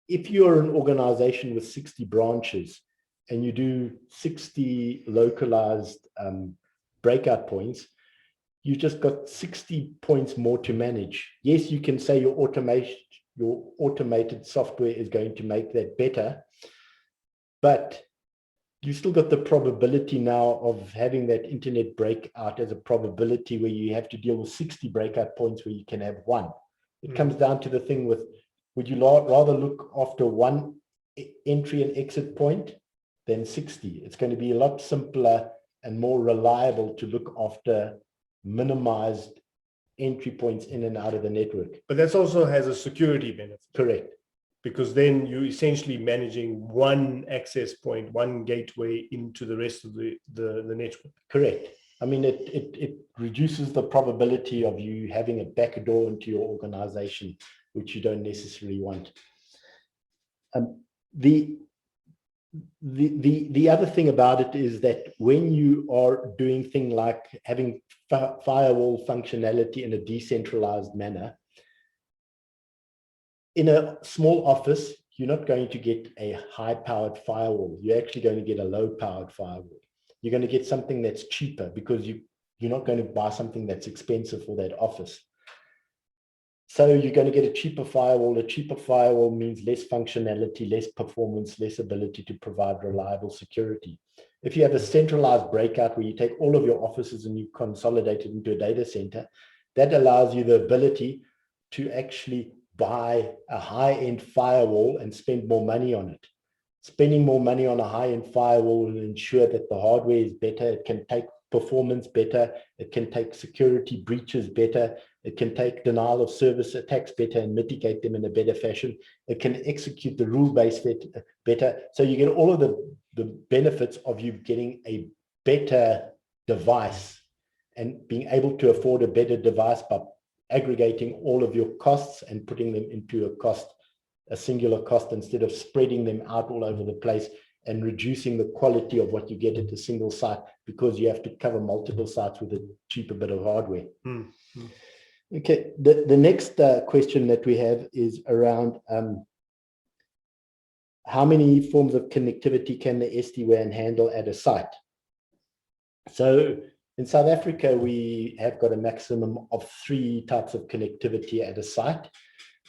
if you're an organization with 60 branches and you do 60 localized breakout points, you just got 60 points more to manage. Yes, you can say your automated software is going to make that better, but you still got the probability now of having that internet breakout as a probability where you have to deal with 60 breakout points where you can have one. It comes down to the thing with, would you rather look after one entry and exit point than 60? It's going to be a lot simpler and more reliable to look after minimized entry points in and out of the network. But that also has a security benefit. Correct. Because then you're essentially managing one access point, one gateway into the rest of the network. Correct. I mean, it reduces the probability of you having a backdoor into your organization, which you don't necessarily want. The other thing about it is that when you are doing things like having firewall functionality in a decentralized manner, in a small office, you're not going to get a high-powered firewall. You're actually going to get a low-powered firewall. You're going to get something that's cheaper because you're not going to buy something that's expensive for that office. So you're going to get a cheaper firewall. A cheaper firewall means less functionality, less performance, less ability to provide reliable security. If you have a centralized breakout where you take all of your offices and you consolidate it into a data center, that allows you the ability to actually buy a high-end firewall and spend more money on it. Spending more money on a high-end firewall will ensure that the hardware is better, it can take performance better, it can take security breaches better, it can take denial of service attacks better and mitigate them in a better fashion, it can execute the rule-based better. So you get all of the benefits of you getting a better device and being able to afford a better device by aggregating all of your costs and putting them into a singular cost instead of spreading them out all over the place and reducing the quality of what you get at a single site because you have to cover multiple sites with a cheaper bit of hardware. Okay, the next question that we have is around how many forms of connectivity can the SD-WAN handle at a site? So in South Africa, we have got a maximum of 3 types of connectivity at a site.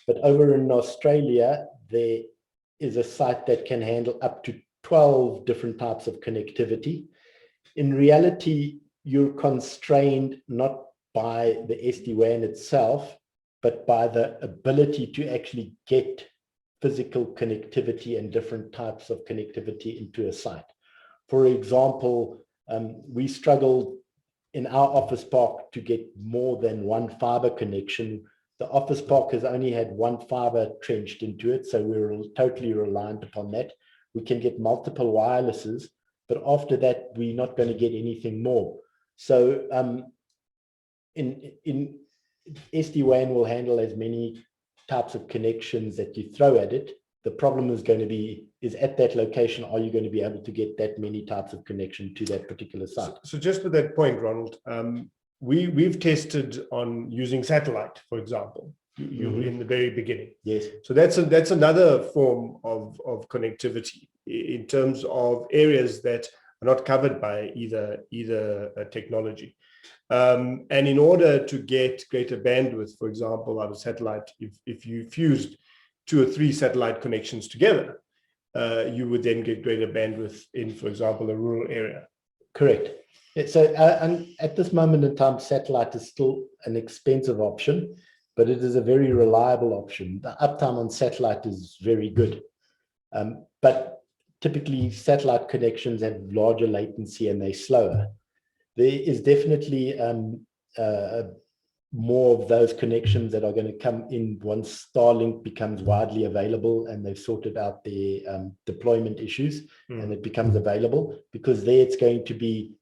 But over in Australia, there is a site that can handle up to 12 different types of connectivity. In reality, you're constrained not by the SD-WAN itself, but by the ability to actually get physical connectivity and different types of connectivity into a site. For example, we struggled in our office park to get more than one fiber connection. The office park has only had one fiber trenched into it, so we're totally reliant upon that. We can get multiple wirelesses, but after that, we're not going to get anything more. So in SD-WAN will handle as many types of connections that you throw at it, The problem is going to be, is at that location, are you going to be able to get that many types of connection to that particular site? So just with that point, Ronald, we've tested on using satellite, for example, in the very beginning. Yes. So that's another form of connectivity in terms of areas that are not covered by either technology. And in order to get greater bandwidth, for example, out of satellite, if you fused 2 or 3 satellite connections together, you would then get greater bandwidth in, for example, a rural area. Correct. So and at this moment in time, satellite is still an expensive option, but it is a very reliable option. The uptime on satellite is very good. But typically satellite connections have larger latency and they're slower. There is definitely more of those connections that are going to come in once Starlink becomes widely available and they've sorted out their deployment issues and it becomes available, because there it's going to be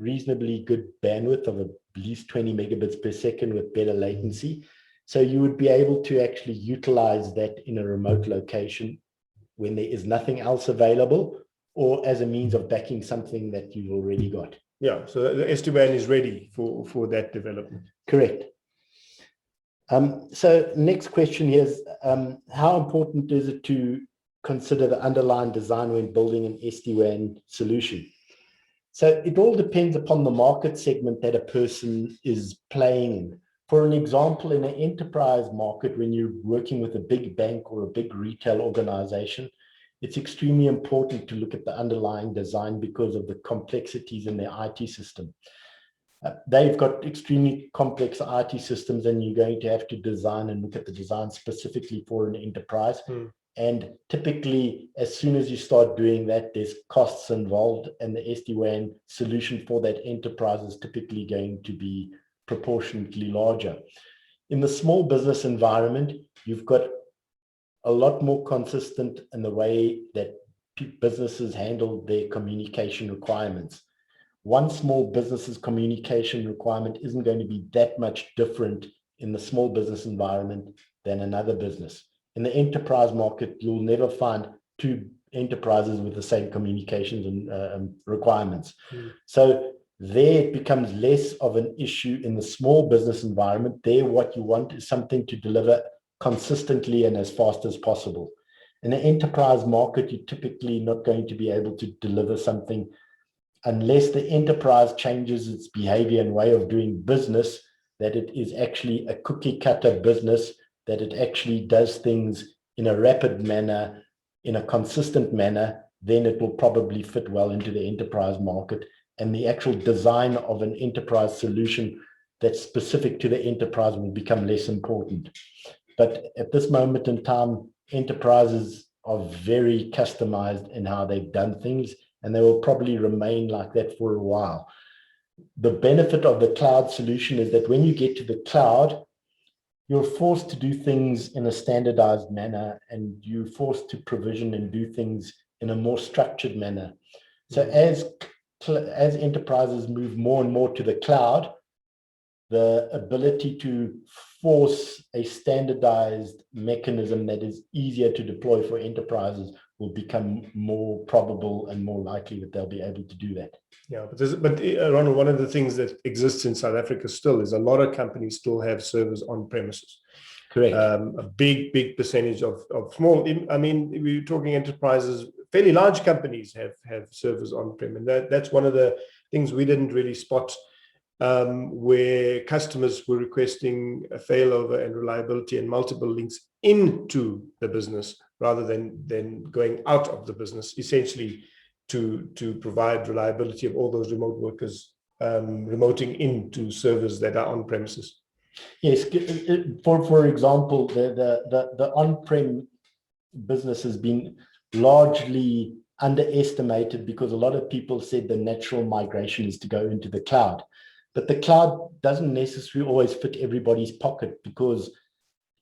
reasonably good bandwidth of at least 20 megabits per second with better latency. So you would be able to actually utilize that in a remote location when there is nothing else available, or as a means of backing something that you've already got. Yeah, so the SD-WAN is ready for that development. Correct. So next question here is, how important is it to consider the underlying design when building an SD-WAN solution? So it all depends upon the market segment that a person is playing in. For an example, in an enterprise market, when you're working with a big bank or a big retail organization, it's extremely important to look at the underlying design because of the complexities in their IT system. They've got extremely complex IT systems, and you're going to have to design and look at the design specifically for an enterprise. And typically, as soon as you start doing that, there's costs involved, and the SD-WAN solution for that enterprise is typically going to be proportionately larger. In the small business environment, you've got a lot more consistent in the way that businesses handle their communication requirements. One small business's communication requirement isn't going to be that much different in the small business environment than another business. In the enterprise market, you'll never find 2 enterprises with the same communications and requirements. So there it becomes less of an issue in the small business environment. There, what you want is something to deliver consistently and as fast as possible. In the enterprise market, you're typically not going to be able to deliver something unless the enterprise changes its behavior and way of doing business, that it is actually a cookie cutter business, that it actually does things in a rapid manner, in a consistent manner. Then it will probably fit well into the enterprise market. And the actual design of an enterprise solution that's specific to the enterprise will become less important. But at this moment in time, enterprises are very customized in how they've done things, and they will probably remain like that for a while. The benefit of the cloud solution is that when you get to the cloud, you're forced to do things in a standardized manner, and you're forced to provision and do things in a more structured manner. So as enterprises move more and more to the cloud, the ability to force a standardized mechanism that is easier to deploy for enterprises will become more probable and more likely that they'll be able to do that. Yeah, but Ronald, one of the things that exists in South Africa still is a lot of companies still have servers on premises. Correct. A big percentage of small, I mean, we're talking enterprises, fairly large companies have servers on-prem, and that's one of the things we didn't really spot, where customers were requesting a failover and reliability and multiple links into the business rather than going out of the business, essentially to provide reliability of all those remote workers remoting into servers that are on premises. Yes, for example, the on-prem business has been largely underestimated because a lot of people said the natural migration is to go into the cloud. But the cloud doesn't necessarily always fit everybody's pocket, because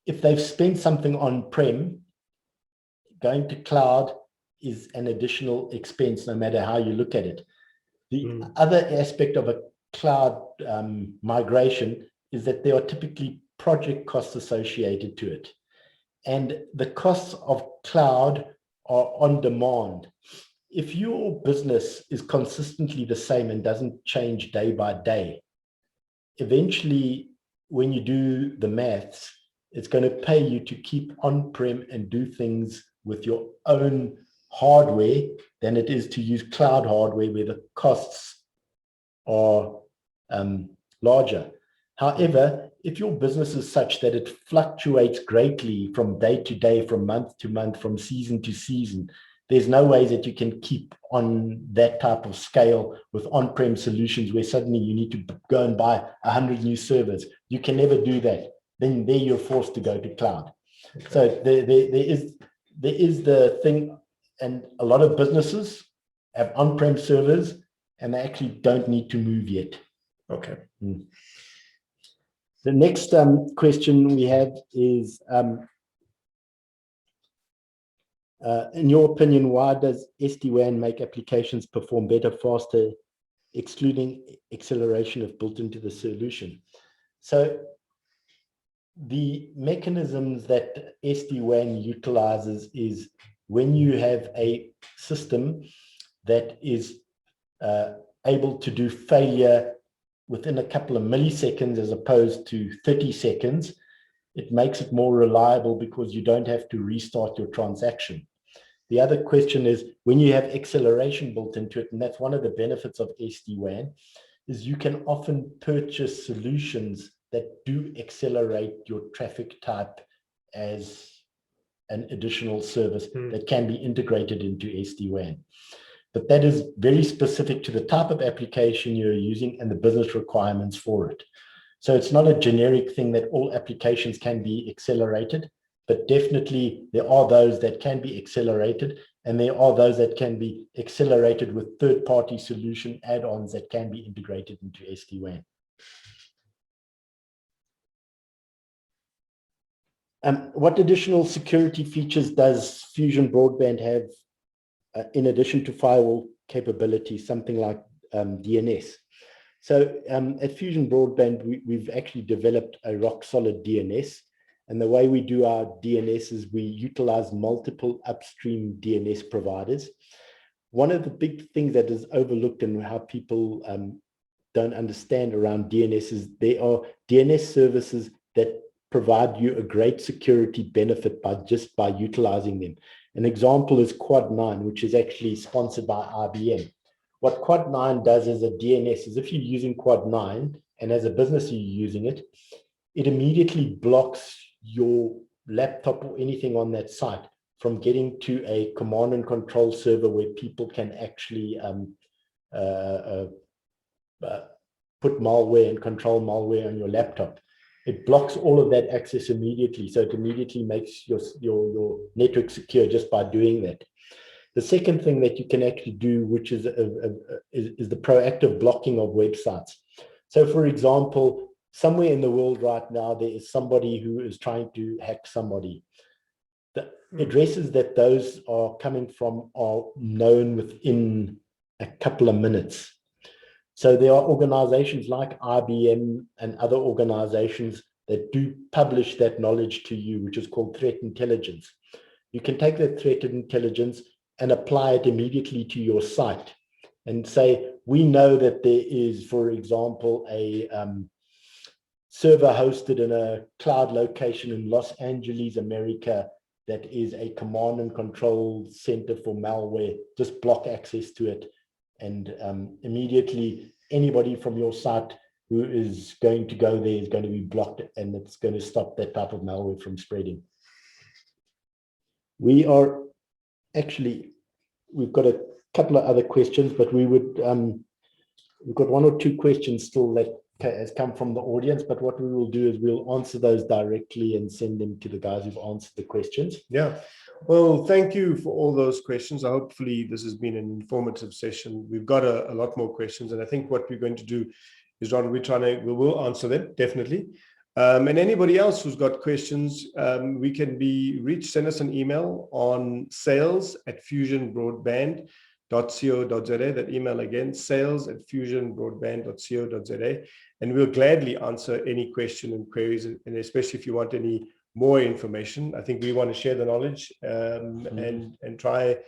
if they've spent something on-prem, going to cloud is an additional expense no matter how you look at it. The other aspect of a cloud migration is that there are typically project costs associated to it. and the costs of cloud are on demand. If your business is consistently the same and doesn't change day by day, eventually, when you do the maths, it's going to pay you to keep on-prem and do things with your own hardware than it is to use cloud hardware where the costs are larger. However, if your business is such that it fluctuates greatly from day to day, from month to month, from season to season, there's no way that you can keep on that type of scale with on-prem solutions where suddenly you need to go and buy 100 new servers. You can never do that. Then there you're forced to go to cloud. Okay. So there is the thing, and a lot of businesses have on-prem servers and they actually don't need to move yet. Okay. The next question we have is, in your opinion, why does SD-WAN make applications perform better, faster, excluding acceleration if built into the solution? So the mechanisms that SD-WAN utilizes is when you have a system that is able to do failure within a couple of milliseconds as opposed to 30 seconds, it makes it more reliable because you don't have to restart your transaction. The other question is when you have acceleration built into it, and that's one of the benefits of SD-WAN, is you can often purchase solutions that do accelerate your traffic type as an additional service that can be integrated into SD-WAN. But that is very specific to the type of application you're using and the business requirements for it. So it's not a generic thing that all applications can be accelerated, but definitely there are those that can be accelerated, and there are those that can be accelerated with third-party solution add-ons that can be integrated into SD-WAN. What additional security features does Fusion Broadband have in addition to firewall capabilities, something like DNS? So at Fusion Broadband, we've actually developed a rock-solid DNS. And the way we do our DNS is we utilize multiple upstream DNS providers. One of the big things that is overlooked and how people don't understand around DNS is there are DNS services that provide you a great security benefit just by utilizing them. An example is Quad9, which is actually sponsored by IBM. What Quad9 does as a DNS is if you're using Quad9 and as a business you're using it, it immediately blocks your laptop or anything on that site from getting to a command and control server where people can actually put malware and control malware on your laptop. It blocks all of that access immediately. So it immediately makes your network secure just by doing that. The second thing that you can actually do, which is the proactive blocking of websites. So for example, somewhere in the world right now, there is somebody who is trying to hack somebody. The addresses that those are coming from are known within a couple of minutes. So there are organizations like IBM and other organizations that do publish that knowledge to you, which is called threat intelligence. You can take that threat intelligence and apply it immediately to your site and say, we know that there is, for example, a server hosted in a cloud location in Los Angeles, America, that is a command and control center for malware. Just block access to it. And immediately anybody from your site who is going to go there is going to be blocked, and it's going to stop that type of malware from spreading. We are actually, we've got a couple of other questions, but we would, we've got one or two questions still that has come from the audience, but what we will do is we'll answer those directly and send them to the guys who've answered the questions. Yeah. Well, thank you for all those questions. Hopefully this has been an informative session. We've got a lot more questions, and I think what we're going to do is, Ron, we will answer them, definitely. And anybody else who's got questions, we can be reached. Send us an email on sales@fusionbroadband.co.za. That email again, sales@fusionbroadband.co.za. And we'll gladly answer any question and queries, and especially if you want any more information. I think we want to share the knowledge and try.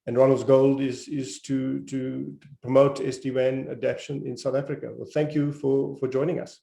And Ronald's goal is to promote SD-WAN adoption in South Africa. Well, thank you for joining us.